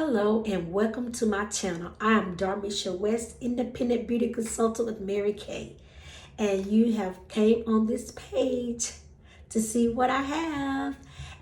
Hello and welcome to my channel. I am Darmeshia West, independent beauty consultant with Mary Kay. And you have came on this page to see what I have.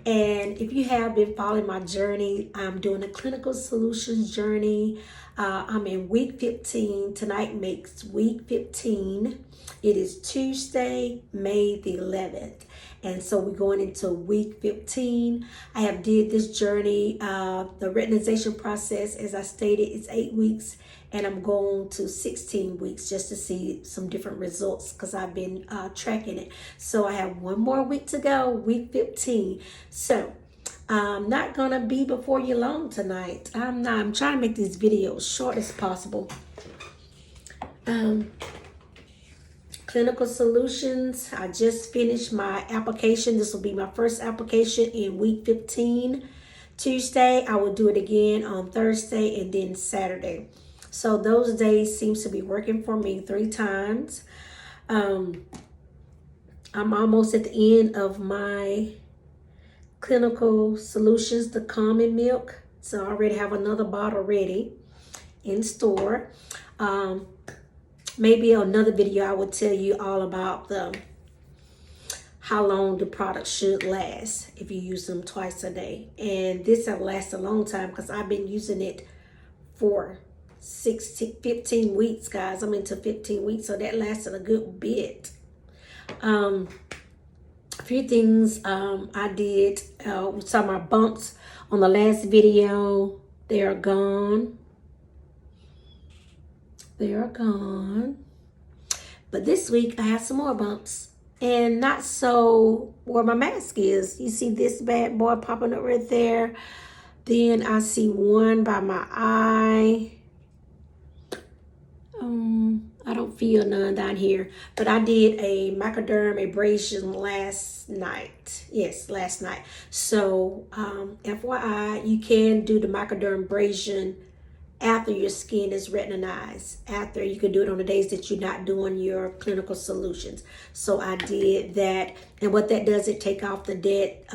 And if you have been following my journey, I'm doing a clinical solutions journey. I'm in week 15. Tonight makes week 15. It is Tuesday, May the 11th. And so we're going into week 15. I have did this journey, the retinization process, as I stated, it's 8 weeks. And I'm going to 16 weeks just to see some different results because I've been tracking it. So I have one more week to go, week 15. So I'm not going to be before you long tonight. I'm trying to make these videos short as possible. Clinical Solutions, I just finished my application. This will be my first application in week 15. Tuesday, I will do it again on Thursday and then Saturday. So those days seems to be working for me 3 times. I'm almost at the end of my Clinical Solutions, the Common Milk. So I already have another bottle ready in store. Maybe another video I will tell you all about how long the product should last if you use them twice a day. And this will last a long time because I've been using it for 15 weeks, guys. I'm into 15 weeks, so that lasted a good bit. A few things I did. We saw my bumps on the last video. They are gone. They are gone. But this week I have some more bumps. And not so where my mask is. You see this bad boy popping up right there. Then I see one by my eye. I don't feel none down here. But I did a microderm abrasion last night. Yes, last night. So FYI, you can do the microderm abrasion after your skin is retinized. After, you can do it on the days that you're not doing your clinical solutions. So I did that. And what that does, it take off the dead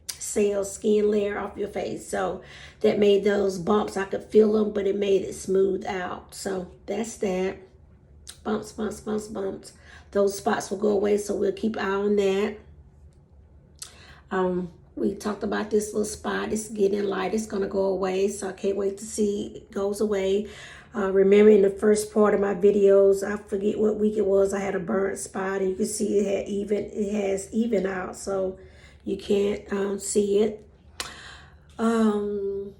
cell skin layer off your face. So that made those bumps, I could feel them, but it made it smooth out. So that's that. Bumps, bumps, bumps, bumps. Those spots will go away, so we'll keep an eye on that. We talked about this little spot. It's getting light. It's going to go away, so I can't wait to see it goes away. Remember in the first part of my videos, I forget what week it was, I had a burnt spot, and you can see it has even out, so you can't see it. As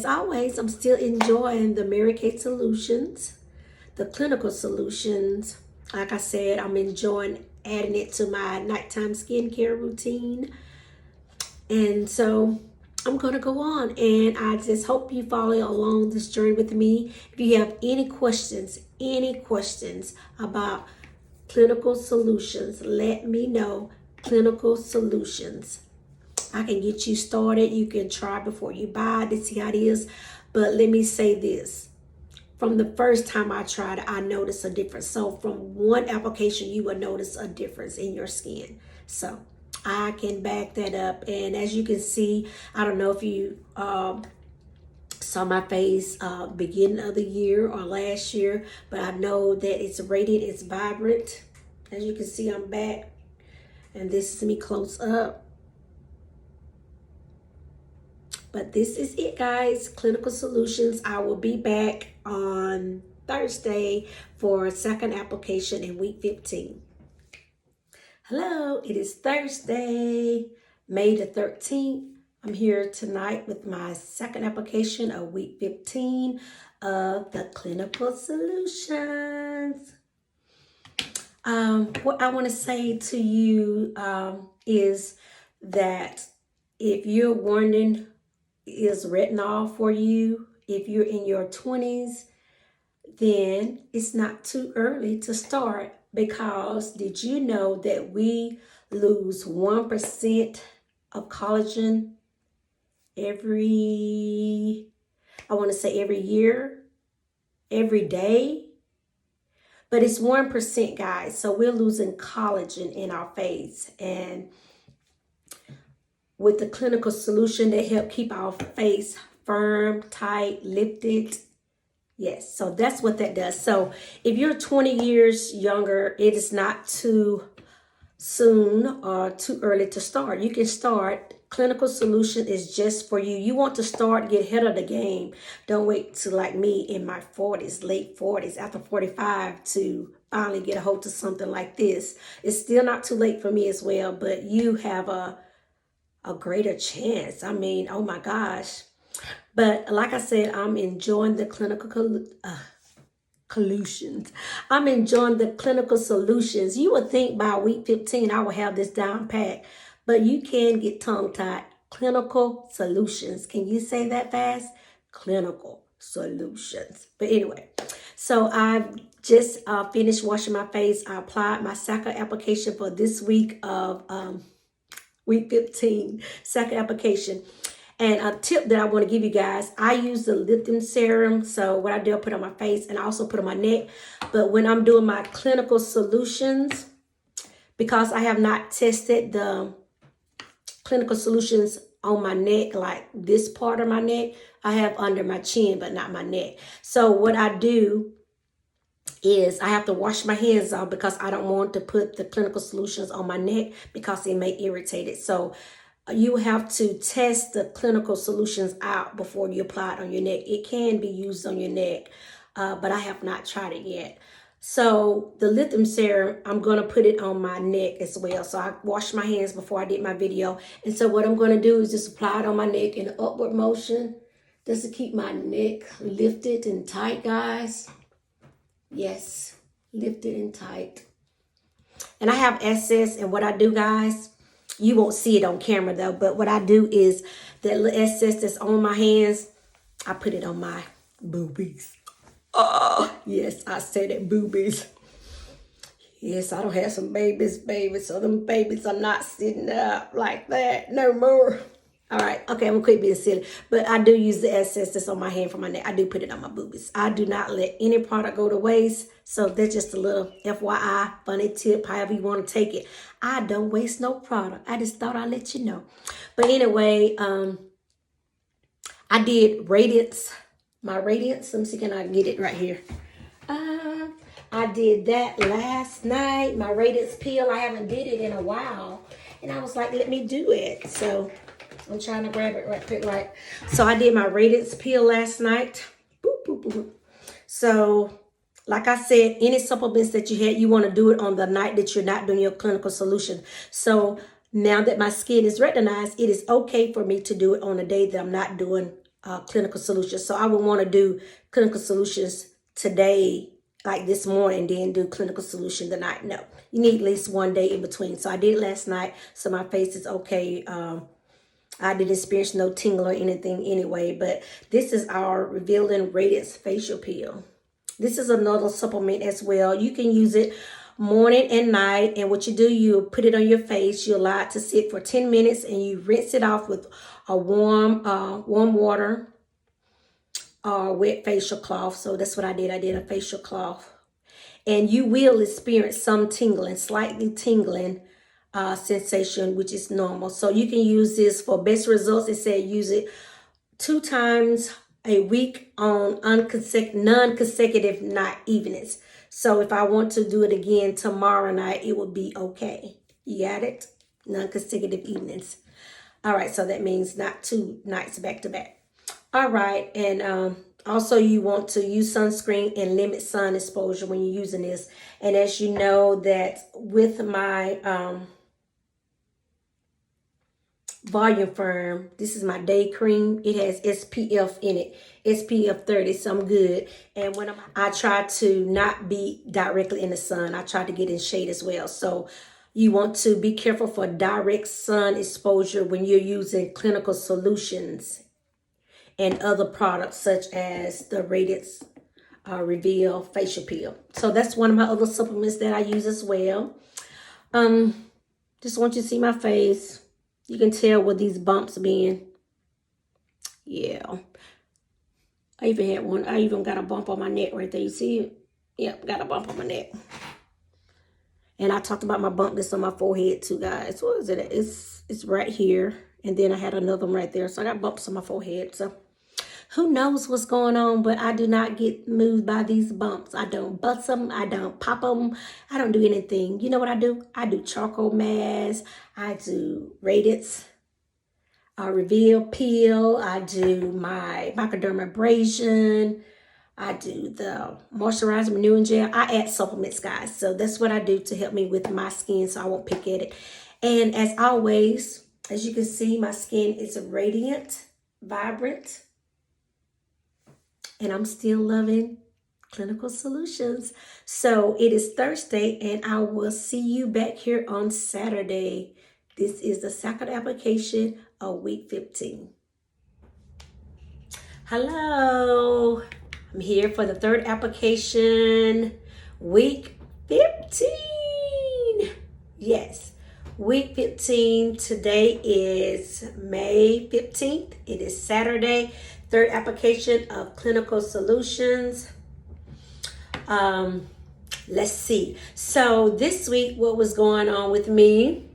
always, I'm still enjoying the Mary Kay Solutions, the clinical solutions. Like I said, I'm enjoying adding it to my nighttime skincare routine. And so I'm going to go on, and I just hope you follow along this journey with me. If you have any questions about clinical solutions, let me know. Clinical Solutions. I can get you started. You can try before you buy to see how it is. But let me say this. From the first time I tried it, I noticed a difference. So from one application, you will notice a difference in your skin. So I can back that up. And as you can see, I don't know if you saw my face beginning of the year or last year, but I know that it's radiant, it's vibrant. As you can see, I'm back. And this is me close up. But this is it, guys. Clinical Solutions. I will be back on Thursday for a second application in week 15. Hello, it is Thursday, May the 13th. I'm here tonight with my second application of week 15 of the Clinical Solutions. What I want to say to you is that if you're wondering, is retinol for you? If you're in your 20s, then it's not too early to start, because did you know that we lose 1% of collagen every year, every day? But it's 1%, guys. So we're losing collagen in our face. And with the clinical solution, they help keep our face firm, tight, lifted. Yes, so that's what that does. So if you're 20 years younger, it is not too soon or too early to start. You can start. Clinical Solution is just for you. You want to start, get ahead of the game. Don't wait to like me in my 40s, late 40s, after 45 to finally get a hold of something like this. It's still not too late for me as well, but you have a greater chance. I mean, oh my gosh. But like I said, I'm enjoying the solutions. I'm enjoying the clinical solutions. You would think by week 15 I will have this down pat, but you can get tongue-tied. Clinical solutions. Can you say that fast? Clinical solutions. But anyway, so I've just finished washing my face. I applied my second application for this week of week 15, second application. And a tip that I want to give you guys, I use the Lithium Serum. So what I do, I put on my face and I also put on my neck. But when I'm doing my clinical solutions, because I have not tested the clinical solutions on my neck, like this part of my neck, I have under my chin, but not my neck. So what I do is I have to wash my hands off because I don't want to put the clinical solutions on my neck because it may irritate it. So you have to test the clinical solutions out before you apply it on your neck. It can be used on your neck, but I have not tried it yet. So the Lithium Serum, I'm going to put it on my neck as well. So I washed my hands before I did my video. And so what I'm going to do is just apply it on my neck in an upward motion just to keep my neck lifted and tight, guys. Yes, lifted and tight. And I have excess, and what I do, guys, you won't see it on camera though, but what I do is that little excess that's on my hands, I put it on my boobies. Oh, yes, I said it, boobies. Yes, I don't have some babies, so them babies are not sitting up like that no more. All right, okay, I'm gonna quit being silly, but I do use the excess that's on my hand for my neck. I do put it on my boobies. I do not let any product go to waste, so that's just a little FYI, funny tip, however you want to take it. I don't waste no product. I just thought I'd let you know. But anyway, I did Radiance, my Radiance. Let me see, can I get it right here? I did that last night, my Radiance peel. I haven't did it in a while, and I was like, let me do it. So I'm trying to grab it right quick, right? So I did my Radiance peel last night. Boop, boop, boop. So, like I said, any supplements that you had, you want to do it on the night that you're not doing your clinical solution. So now that my skin is recognized, it is okay for me to do it on a day that I'm not doing clinical solutions. So I would want to do clinical solutions today, like this morning, then do clinical solution the night. No, you need at least one day in between. So I did it last night, so my face is okay. I didn't experience no tingle or anything anyway, but this is our Revealing Radiance Facial Peel. This is another supplement as well. You can use it morning and night, and what you do, you put it on your face, you allow it to sit for 10 minutes, and you rinse it off with a warm water or wet facial cloth. So that's what I did. I did a facial cloth. And you will experience some tingling, slightly tingling sensation, which is normal. So you can use this for best results. It said use it 2 times a week on non-consecutive night evenings. So if I want to do it again tomorrow night, it will be okay. You got it? Non-consecutive evenings. All right, so that means not 2 nights back to back. All right, and also you want to use sunscreen and limit sun exposure when you're using this. And as you know that with my Volume Firm, this is my day cream. It has SPF in it, SPF 30, so I'm good. And when I try to not be directly in the sun, I try to get in shade as well. So you want to be careful for direct sun exposure when you're using clinical solutions and other products such as the Radiance Reveal Facial Peel. So that's one of my other supplements that I use as well. Just want you to see my face. You can tell with these bumps being. Yeah. I even had one. I even got a bump on my neck right there. You see it? Yep, got a bump on my neck. And I talked about my bump that's on my forehead too, guys. What is it? It's right here. And then I had another one right there. So I got bumps on my forehead. So, who knows what's going on, but I do not get moved by these bumps. I don't bust them. I don't pop them. I don't do anything. You know what I do? I do charcoal mask. I do Radiance Reveal Peel. I do my microdermabrasion. I do the moisturizer renewing gel. I add supplements, guys. So that's what I do to help me with my skin so I won't pick at it. And as always, as you can see, my skin is radiant, vibrant. And I'm still loving Clinical Solutions. So it is Thursday and I will see you back here on Saturday. This is the second application of week 15. Hello. I'm here for the third application, week 15. Yes, week 15. Today is May 15th. It is Saturday. Third application of Clinical Solutions. Let's see. So this week, what was going on with me?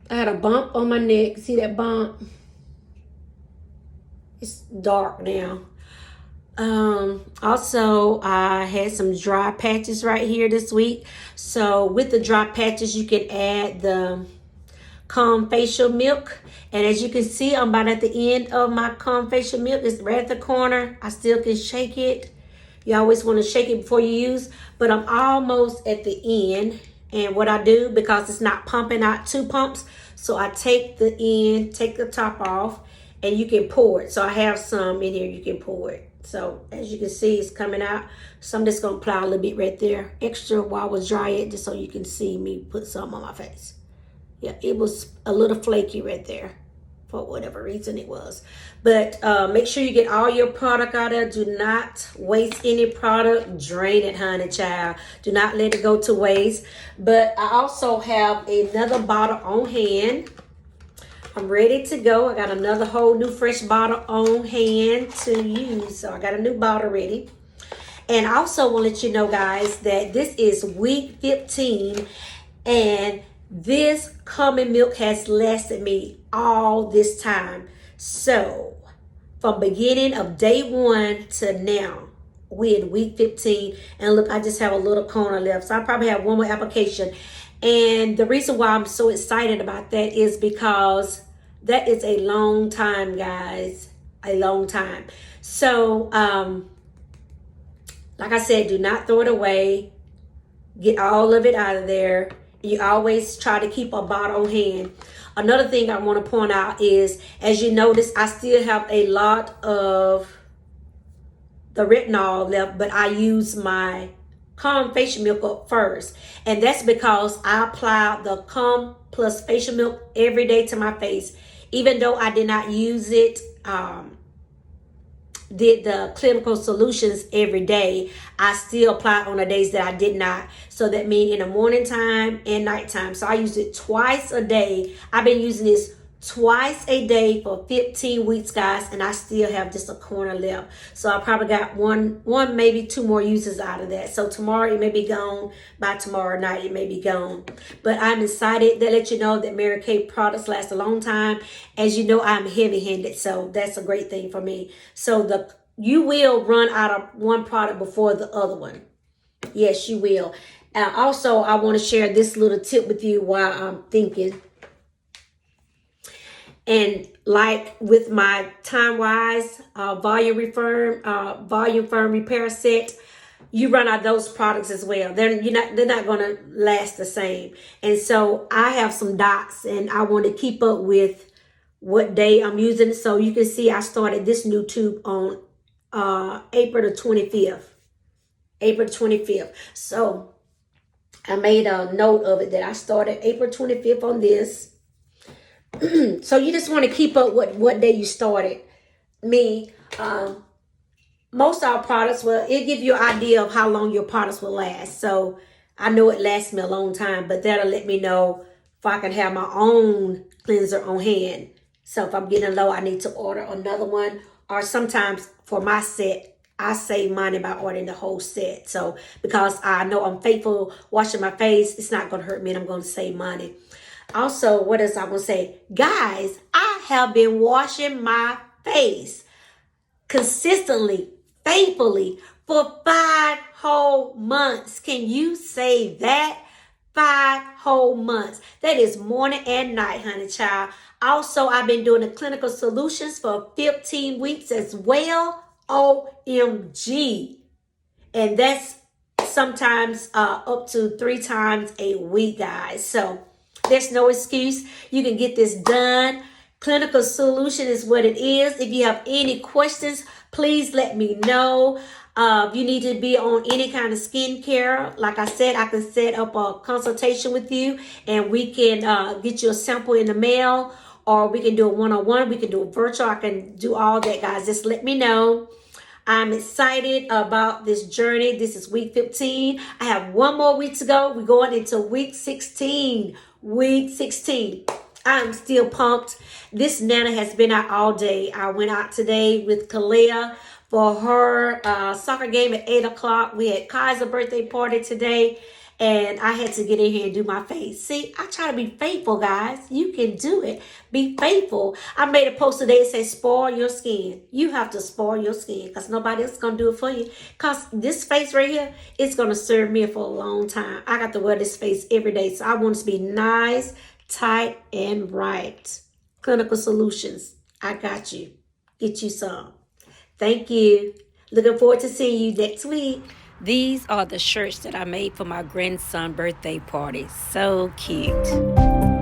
I had a bump on my neck. See that bump? It's dark now. Also, I had some dry patches right here this week. So with the dry patches, you can add the Calm Facial Milk. And as you can see, I'm about at the end of my Calm Facial Milk. It's right at the corner. I still can shake it. You always want to shake it before you use. But I'm almost at the end. And what I do, because it's not pumping out 2 pumps, so I take the end, take the top off, and you can pour it. So I have some in here, you can pour it. So as you can see, it's coming out. So I'm just going to apply a little bit right there. Extra while I was dry it, just so you can see me put some on my face. Yeah, it was a little flaky right there for whatever reason it was. But make sure you get all your product out there. Do not waste any product. Drain it, honey child. Do not let it go to waste. But I also have another bottle on hand. I'm ready to go. I got another whole new fresh bottle on hand to use. So I got a new bottle ready. And I also want to let you know, guys, that this is week 15. And this Calming Milk has lasted me all this time. So from beginning of day 1 to now, we're in week 15. And look, I just have a little corner left. So I probably have one more application. And the reason why I'm so excited about that is because that is a long time, guys. A long time. So, like I said, do not throw it away. Get all of it out of there. You always try to keep a bottle on hand. Another thing I want to point out is, as you notice, I still have a lot of the retinol left, but I use my Calm Facial Milk up first. And that's because I apply the Calm Plus Facial Milk every day to my face. Even though I did not use it, did the Clinical Solutions every day, I still apply on the days that I did not. So that means in the morning time and nighttime. So I use it twice a day. I've been using this twice a day for 15 weeks, guys, and I still have just a corner left. So I probably got one, maybe 2 more uses out of that. So tomorrow it may be gone. By tomorrow night it may be gone. But I'm excited to let you know that Mary Kay products last a long time. As you know, I'm heavy-handed, so that's a great thing for me. So you will run out of one product before the other one. Yes, you will. Also, I want to share this little tip with you while I'm thinking. And like with my Time-Wise volume firm repair set, you run out of those products as well. They're not going to last the same. And so I have some dots, and I want to keep up with what day I'm using it. So you can see I started this new tube on April the 25th. April 25th. So I made a note of it that I started April 25th on this. So you just want to keep up with what day you started. Most of our products it'll give you an idea of how long your products will last. So I know it lasts me a long time, but that'll let me know if I can have my own cleanser on hand. So if I'm getting low, I need to order another one. Or sometimes for my set, I save money by ordering the whole set. So because I know I'm faithful washing my face, it's not going to hurt me and I'm going to save money. Also, what else I want to say? Guys, I have been washing my face consistently, faithfully for 5 whole months. Can you say that? 5 whole months. That is morning and night, honey child. Also, I've been doing the clinical solutions for 15 weeks as well. OMG. And that's sometimes up to 3 times a week, guys. So there's no excuse. You can get this done. Clinical solution is what it is. If you have any questions, please let me know. If you need to be on any kind of skincare, like I said, I can set up a consultation with you and we can get you a sample in the mail, or we can do a one-on-one. We can do a virtual. I can do all that, guys. Just let me know. I'm excited about this journey. This is week 15. I have one more week to go. We're going into week 16. Week 16. I'm still pumped. This Nana has been out all day. I went out today with Kalea for her soccer game at 8 o'clock. We had Kai's birthday party today, and I had to get in here and do my face. See, I try to be faithful, guys. You can do it. Be faithful. I made a post today that says, spoil your skin. You have to spoil your skin because nobody else is going to do it for you. Because this face right here, it's going to serve me for a long time. I got to wear this face every day, so I want it to be nice, tight, and right. Clinical Solutions. I got you. Get you some. Thank you. Looking forward to seeing you next week. These are the shirts that I made for my grandson's birthday party. So cute.